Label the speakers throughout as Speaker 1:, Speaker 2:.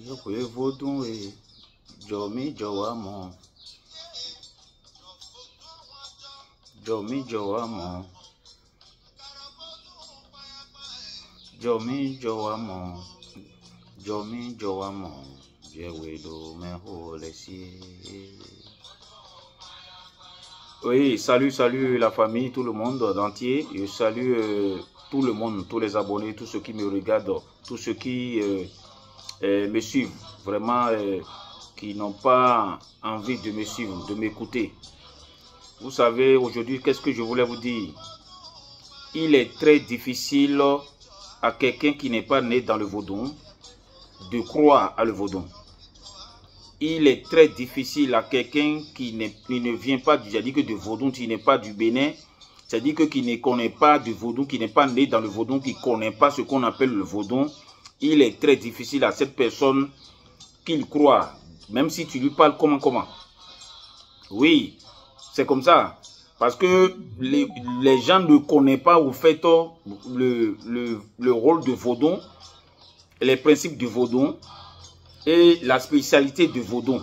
Speaker 1: Yokwe vodun e Jomi Jowamo Jomi Jowamo Jomi Jowamo Jomi Jowamo Jewedo Meho Lessie. Oui, salut la famille, tout le monde entier. Je salue tout le monde, tous les abonnés, tous ceux qui me regardent, tous ceux qui me suivent, vraiment, qui n'ont pas envie de me suivre, de m'écouter. Vous savez, aujourd'hui, qu'est-ce que je voulais vous dire? Il est très difficile à quelqu'un qui n'est pas né dans le vaudou de croire à le vaudou. Il est très difficile à quelqu'un qui ne vient pas du vaudou, qui n'est pas du Bénin, c'est-à-dire que qui ne connaît pas du vaudou, qui n'est pas né dans le vaudou, qui ne connaît pas ce qu'on appelle le vaudou. Il est très difficile à cette personne qu'il croit, même si tu lui parles comment. Oui, c'est comme ça. Parce que les gens ne connaissent pas au fait le rôle de vaudou, les principes du vaudou et la spécialité du vaudou.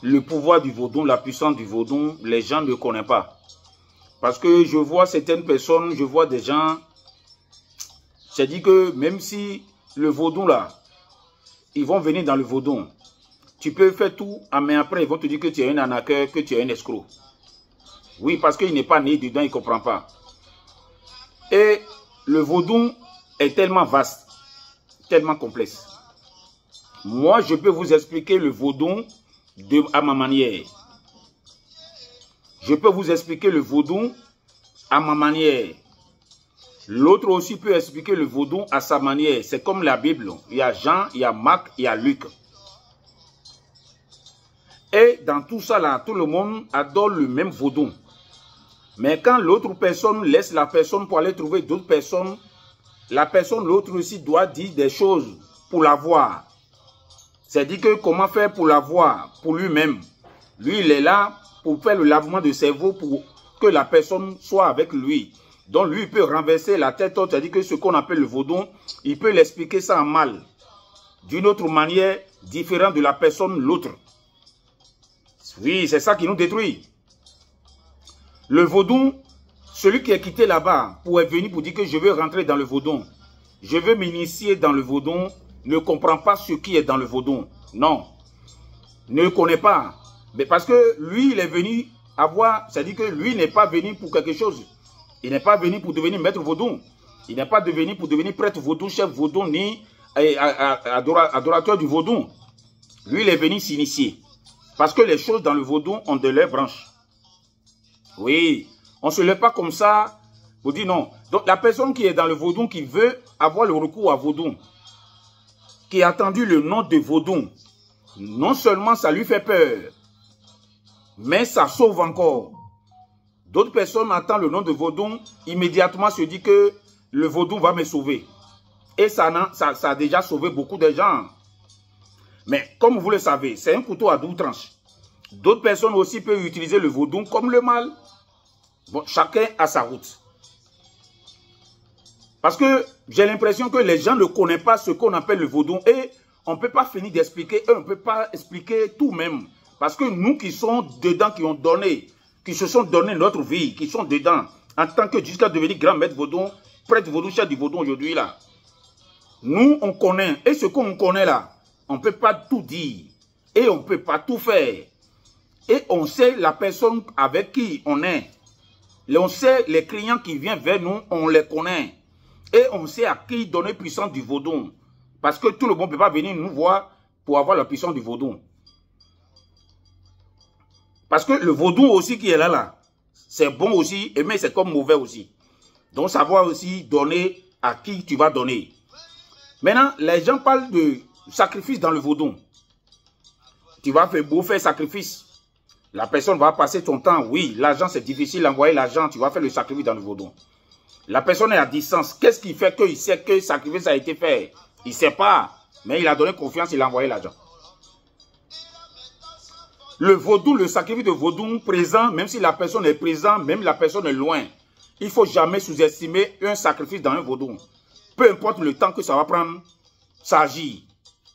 Speaker 1: Le pouvoir du vaudou, la puissance du vaudou, les gens ne connaissent pas. Parce que je vois certaines personnes, je vois des gens, c'est-à-dire que même si le vaudou là, ils vont venir dans le vaudou, tu peux faire tout, mais après ils vont te dire que tu es un arnaqueur, que tu es un escroc. Oui, parce qu'il n'est pas né dedans, il ne comprend pas. Et le vaudou est tellement vaste, tellement complexe. Moi, je peux vous expliquer le vaudou à ma manière. Je peux vous expliquer le vaudou à ma manière. L'autre aussi peut expliquer le vaudou à sa manière. C'est comme la Bible. Il y a Jean, il y a Marc, il y a Luc. Et dans tout ça là, tout le monde adore le même vaudou. Mais quand l'autre personne laisse la personne pour aller trouver d'autres personnes, la personne, l'autre aussi doit dire des choses pour l'avoir. C'est-à-dire que comment faire pour l'avoir, pour lui-même. Lui, il est là pour faire le lavement de cerveau pour que la personne soit avec lui. Donc lui, il peut renverser la tête, c'est-à-dire que ce qu'on appelle le vaudou, il peut l'expliquer ça en mal. D'une autre manière, différente de la personne, l'autre. Oui, c'est ça qui nous détruit. Le vaudou, celui qui est quitté là-bas pour venir pour dire que je veux rentrer dans le vaudou, je veux m'initier dans le vaudou, ne comprend pas ce qui est dans le vaudou. Non. Ne connaît pas. Mais parce que lui, il est venu avoir, c'est-à-dire que lui n'est pas venu pour quelque chose. Il n'est pas venu pour devenir maître vaudou. Il n'est pas venu pour devenir prêtre vaudou, chef vaudou, ni adorateur du vaudou. Lui, il est venu s'initier. Parce que les choses dans le vaudou ont de leurs branches. Oui. On ne se lève pas comme ça. Vous dites non. Donc la personne qui est dans le vaudou, qui veut avoir le recours à vaudou, qui a entendu le nom de vaudou, non seulement ça lui fait peur, mais ça sauve encore. D'autres personnes entendent le nom de vaudou, immédiatement se disent que le vaudou va me sauver. Et ça a déjà sauvé beaucoup de gens. Mais comme vous le savez, c'est un couteau à 12 tranches. D'autres personnes aussi peuvent utiliser le vaudou comme le mal. Bon, chacun a sa route. Parce que j'ai l'impression que les gens ne connaissent pas ce qu'on appelle le vaudou et on ne peut pas finir d'expliquer, on ne peut pas expliquer tout même. Parce que nous qui sommes dedans, qui ont donné, qui se sont donné notre vie, qui sont dedans, en tant que jusqu'à devenir grand maître vaudou, prêtre vaudou, chef du vaudou aujourd'hui là. Nous, on connaît. Et ce qu'on connaît là, on ne peut pas tout dire. Et on ne peut pas tout faire. Et on sait la personne avec qui on est. Et on sait les clients qui viennent vers nous, on les connaît. Et on sait à qui donner puissance du vaudou. Parce que tout le monde ne peut pas venir nous voir pour avoir la puissance du vaudou. Parce que le vaudou aussi qui est là, c'est bon aussi, mais c'est comme mauvais aussi. Donc savoir aussi donner à qui tu vas donner. Maintenant, les gens parlent de sacrifice dans le vaudou. Tu vas faire sacrifice. La personne va passer ton temps. Oui, l'argent c'est difficile d'envoyer l'argent. Tu vas faire le sacrifice dans le vaudou. La personne est à distance. Qu'est-ce qui fait qu'il sait que le sacrifice a été fait? Il ne sait pas. Mais il a donné confiance, il a envoyé l'argent. Le vaudou, le sacrifice de vaudou présent, même si la personne est présente, même la personne est loin. Il ne faut jamais sous-estimer un sacrifice dans un vaudou. Peu importe le temps que ça va prendre, ça agit.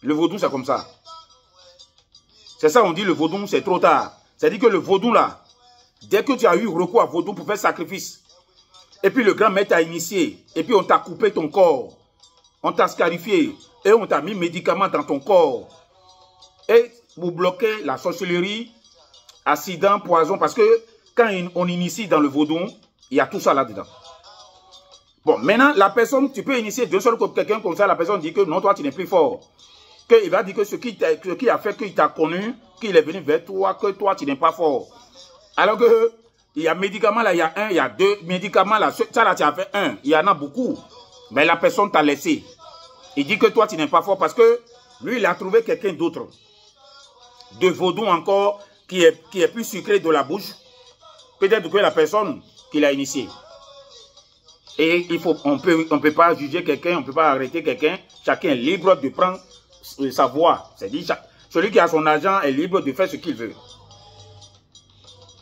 Speaker 1: Le vaudou, c'est comme ça. C'est ça, on dit le vaudou, c'est trop tard. C'est-à-dire que le vaudou, là, dès que tu as eu recours à vaudou pour faire sacrifice, et puis le grand maître t'a initié, et puis on t'a coupé ton corps, on t'a scarifié, et on t'a mis médicaments dans ton corps, et vous bloquez la sorcellerie, accident, poison, parce que quand on initie dans le vaudou, il y a tout ça là-dedans. Bon, maintenant, la personne, tu peux initier d'un seul coup quelqu'un comme ça, la personne dit que non, toi, tu n'es plus fort. Qu'il va dire que ce qui a fait qu'il t'a connu, qu'il est venu vers toi, que toi, tu n'es pas fort. Alors que, il y a médicaments là, il y a un, il y a deux médicaments là, ça là, tu as fait un, il y en a beaucoup. Mais la personne t'a laissé. Il dit que toi, tu n'es pas fort parce que lui, il a trouvé quelqu'un d'autre. De vaudou encore, qui est plus sucré de la bouche. Peut-être que la personne qui l'a initié. Et on peut pas juger quelqu'un, on ne peut pas arrêter quelqu'un. Chacun est libre de prendre sa voie. C'est-à-dire, celui qui a son argent est libre de faire ce qu'il veut.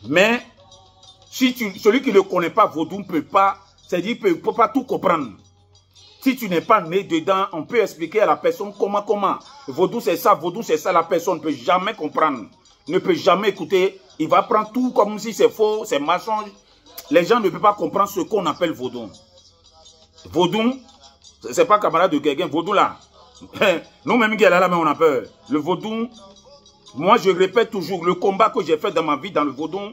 Speaker 1: Mais, celui qui ne connaît pas vaudou ne peut pas, c'est-à-dire, peut pas tout comprendre. Si tu n'es pas né dedans, on peut expliquer à la personne comment. Vaudou c'est ça, la personne ne peut jamais comprendre. Ne peut jamais écouter. Il va prendre tout comme si c'est faux, c'est mensonge. Les gens ne peuvent pas comprendre ce qu'on appelle vaudou. Vaudou, c'est pas camarade de quelqu'un. Vaudou là, nous-mêmes qui est là, mais on a peur. Le vaudou, moi je répète toujours, le combat que j'ai fait dans ma vie dans le vaudou,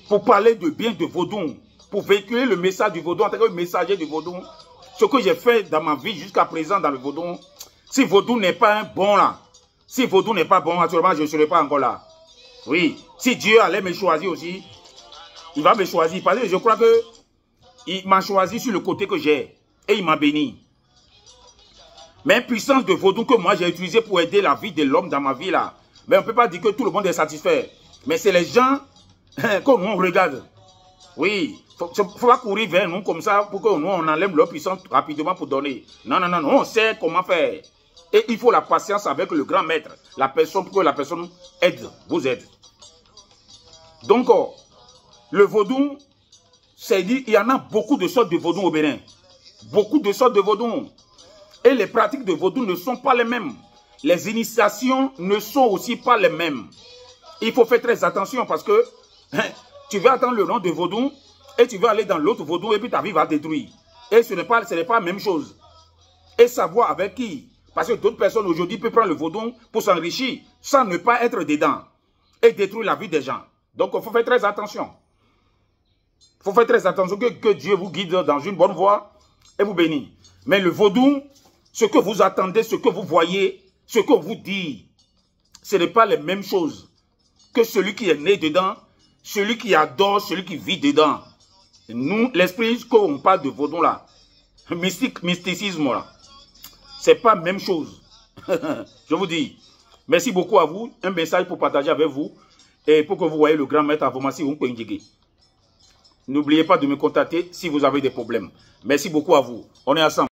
Speaker 1: pour parler de bien de vaudou, pour véhiculer le message du vaudou en tant que messager du vaudou, ce que j'ai fait dans ma vie jusqu'à présent dans le vaudou, si vaudou n'est pas un bon là, si vaudou n'est pas bon, actuellement je ne serai pas encore là. Oui, si Dieu allait me choisir aussi, il va me choisir. Parce que je crois qu'il m'a choisi sur le côté que j'ai. Et il m'a béni. Mais une puissance de vaudou que moi j'ai utilisée pour aider la vie de l'homme dans ma vie là. Mais on ne peut pas dire que tout le monde est satisfait. Mais c'est les gens que nous on regarde. Oui, il ne faut pas courir vers nous comme ça pour que nous on enlève leur puissance rapidement pour donner. Non, on sait comment faire. Et il faut la patience avec le grand maître. La personne pour que la personne vous aide. Donc, le vaudou, c'est dit, il y en a beaucoup de sortes de vaudou au Bénin. Beaucoup de sortes de vaudou. Et les pratiques de vaudou ne sont pas les mêmes. Les initiations ne sont aussi pas les mêmes. Il faut faire très attention parce que tu vas attendre le nom de vaudou et tu vas aller dans l'autre vaudou et puis ta vie va détruire. Et ce n'est pas la même chose. Et savoir avec qui. Parce que d'autres personnes aujourd'hui peuvent prendre le vaudou pour s'enrichir sans ne pas être dedans et détruire la vie des gens. Donc, il faut faire très attention. Il faut faire très attention que Dieu vous guide dans une bonne voie et vous bénisse. Mais le vaudou, ce que vous attendez, ce que vous voyez, ce qu'on vous dit, ce n'est pas les mêmes choses que celui qui est né dedans, celui qui adore, celui qui vit dedans. Nous, l'esprit, quand on parle de vaudou là, mysticisme là, c'est pas la même chose. Je vous dis. Merci beaucoup à vous. Un message pour partager avec vous. Et pour que vous voyez le grand maître à Vomassi Nkwenjige. N'oubliez pas de me contacter si vous avez des problèmes. Merci beaucoup à vous. On est ensemble.